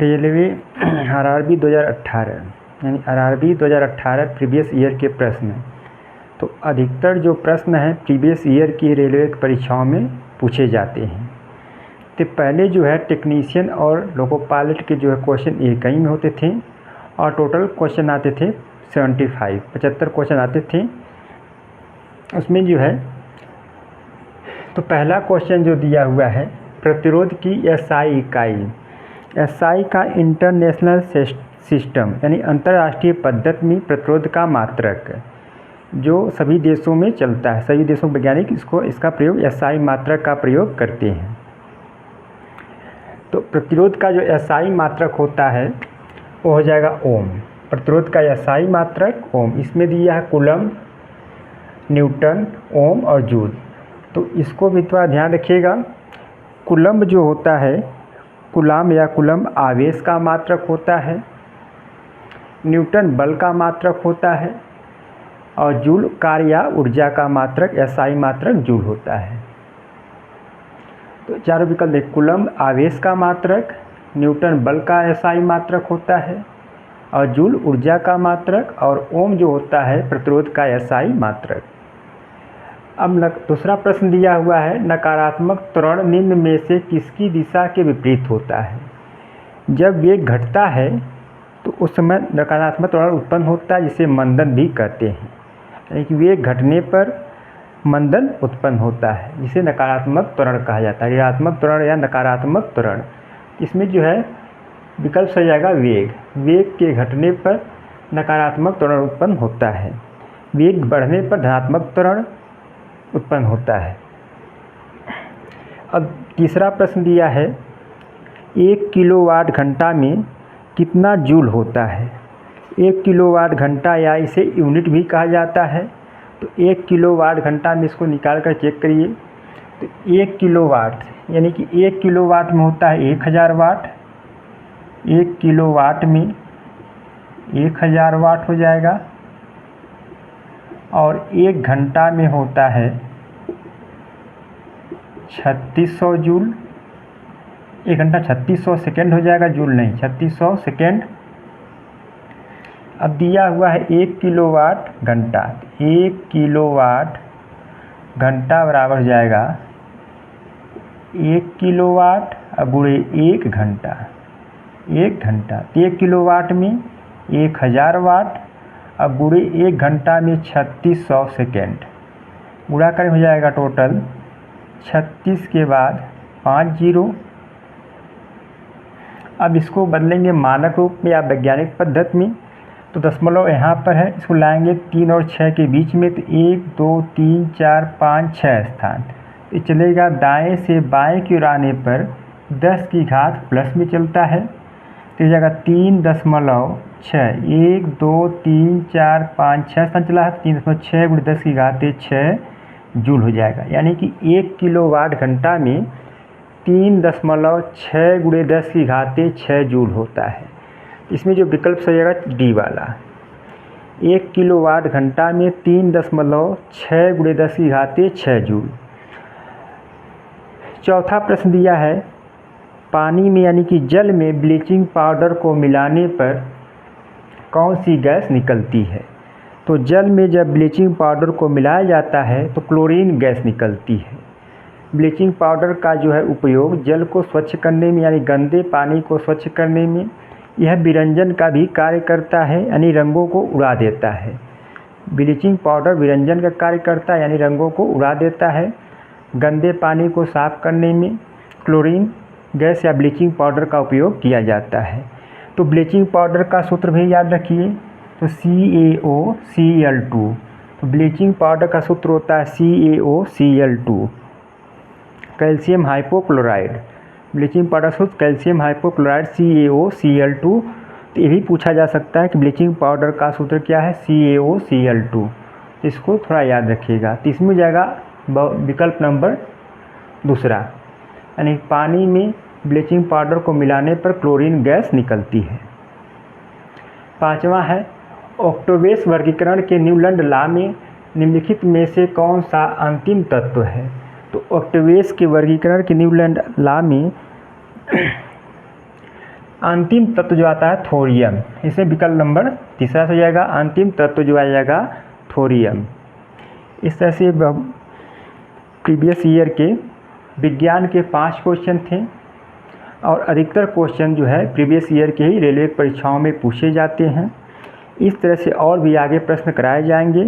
Railway RRB 2018 यानी RRB 2018 previous year के प्रश्न। तो अधिकतर जो प्रश्न हैं प्रीवियस ईयर की रेलवे की परीक्षाओं में पूछे जाते हैं। तो पहले जो है टेक्नीशियन और लोको पायलट के जो है क्वेश्चन एक ही में होते थे और टोटल क्वेश्चन आते थे 75 क्वेश्चन आते थे उसमें जो है। तो पहला क्वेश्चन जो दिया हुआ है प्रतिरोध की एसआई इकाई। एसआई का इंटरनेशनल सिस्टम यानी अंतर्राष्ट्रीय पद्धति में प्रतिरोध का मात्रक जो सभी देशों में चलता है। सभी देशों वैज्ञानिक इसका प्रयोग एसआई मात्रक का प्रयोग करते हैं। तो प्रतिरोध का जो एसआई मात्रक होता है वो हो जाएगा ओम। प्रतिरोध का एसआई मात्रक ओम। इसमें दिया है कूलम, न्यूटन, ओम और जूल। तो इसको भी थोड़ा ध्यान रखिएगा। कूलम जो होता है, कूलाम या कूलम आवेश का मात्रक होता है, न्यूटन बल का मात्रक होता है और जूल कार्य या ऊर्जा का मात्रक एसआई मात्रक जूल होता है। तो चारों विकल्प देख, कूलम आवेश का मात्रक, न्यूटन बल का एसआई मात्रक होता है और जूल ऊर्जा का मात्रक और ओम जो होता है प्रतिरोध का एसआई मात्रक। अब दूसरा प्रश्न दिया हुआ है नकारात्मक त्वरण निम्न में से किसकी दिशा के विपरीत होता है। जब वेग घटता है तो उस समय नकारात्मक त्वरण उत्पन्न होता है जिसे मंदन भी कहते हैं। यानी कि वेग घटने पर मंदन उत्पन्न होता है जिसे नकारात्मक त्वरण कहा जाता है। ऋणात्मक त्वरण या नकारात्मक त्वरण, इसमें जो है विकल्प सही जाएगा वेग। वेग के घटने पर नकारात्मक त्वरण उत्पन्न होता है, वेग बढ़ने पर धनात्मक त्वरण उत्पन्न होता है। अब तीसरा प्रश्न दिया है 1 किलोवाट घंटा में कितना जूल होता है। 1 किलोवाट घंटा या इसे यूनिट भी कहा जाता है। तो 1 किलोवाट घंटा में इसको निकाल कर चेक करिए। तो 1 किलोवाट यानी कि 1 किलोवाट में होता है 1000 वाट। 1 किलोवाट में 1000 वाट हो जाएगा और 1 घंटा में होता है 3600 जूल। 1 घंटा 3600 सेकेंड हो जाएगा, जूल नहीं, 3600 सेकेंड। अब दिया हुआ है 1 किलोवाट घंटा। 1 किलोवाट घंटा बराबर हो जाएगा 1 किलोवाट गुणे 1 घंटा। 1 घंटा 1 किलोवाट में 1000 वाट अब गुणे 1 घंटा में 3600 सेकेंड। गुणा करें हो जाएगा टोटल 36 के बाद 5 जीरो। अब इसको बदलेंगे मानक रूप में या वैज्ञानिक पद्धति में। तो दशमलव यहाँ पर है, इसको लाएंगे 3 और 6 के बीच में। तो 1 2 3 4 5 6 स्थान ये चलेगा। दाएं से बाएं की ओर आने पर 10 की घात प्लस में चलता है। तो जाएगा 3.6। 1 2 3 4 5 6 स्थान चला है। 3.6 गुणे 10 की घात 6 जूल हो जाएगा। यानी कि 1 किलोवाट घंटा में 3.6 गुणे 10 की घात 6 जूल होता है। इसमें जो विकल्प सही आएगा डी वाला। 1 किलोवाट घंटा में 3.6 गुणे 10 की घात 6 जूल। चौथा प्रश्न दिया है पानी में यानी कि जल में ब्लीचिंग पाउडर को मिलाने पर कौन सी गैस निकलती है। तो जल में जब ब्लीचिंग पाउडर को मिलाया जाता है तो क्लोरीन गैस निकलती है। ब्लीचिंग पाउडर का जो है उपयोग जल को स्वच्छ करने में यानी गंदे पानी को स्वच्छ करने में, यह विरंजन का भी कार्य करता है यानी रंगों को उड़ा देता है। ब्लीचिंग पाउडर विरंजन का कार्य करता है यानी रंगों को उड़ा देता है। गंदे पानी को साफ करने में क्लोरीन गैस या ब्लीचिंग पाउडर का उपयोग किया जाता है। तो ब्लीचिंग पाउडर का सूत्र भी याद रखिए, तो CaOCl2। तो ब्लीचिंग पाउडर का सूत्र होता है CaOCl2। Calcium hypochlorite, bleaching powder सूत्र कैल्शियम हाइपोक्लोराइड CaOCl2। तो ये भी पूछा जा सकता है कि ब्लीचिंग पाउडर का सूत्र क्या है, CaOCl2। इसको थोड़ा याद रखिएगा। तो इसमें जाएगा विकल्प नंबर दूसरा, यानी पानी में ब्लीचिंग पाउडर को मिलाने पर क्लोरीन गैस निकलती है। पांचवा है ऑक्टेवियस वर्गीकरण के न्यूलैंड लॉ में निम्नलिखित में से कौन सा अंतिम तत्व है। तो ऑक्टेवियस के वर्गीकरण के न्यूलैंड लॉ में अंतिम तत्व जो आता है थोरियम, इसमें विकल्प नंबर तीसरा से हो जाएगा। अंतिम तत्व जो आ जाएगा थोरियम। इस तरह से प्रीवियस ईयर के विज्ञान के 5 क्वेश्चन थे और अधिकतर क्वेश्चन जो है प्रीवियस ईयर के ही रेलवे परीक्षाओं में पूछे जाते हैं। इस तरह से और भी आगे प्रश्न कराए जाएंगे।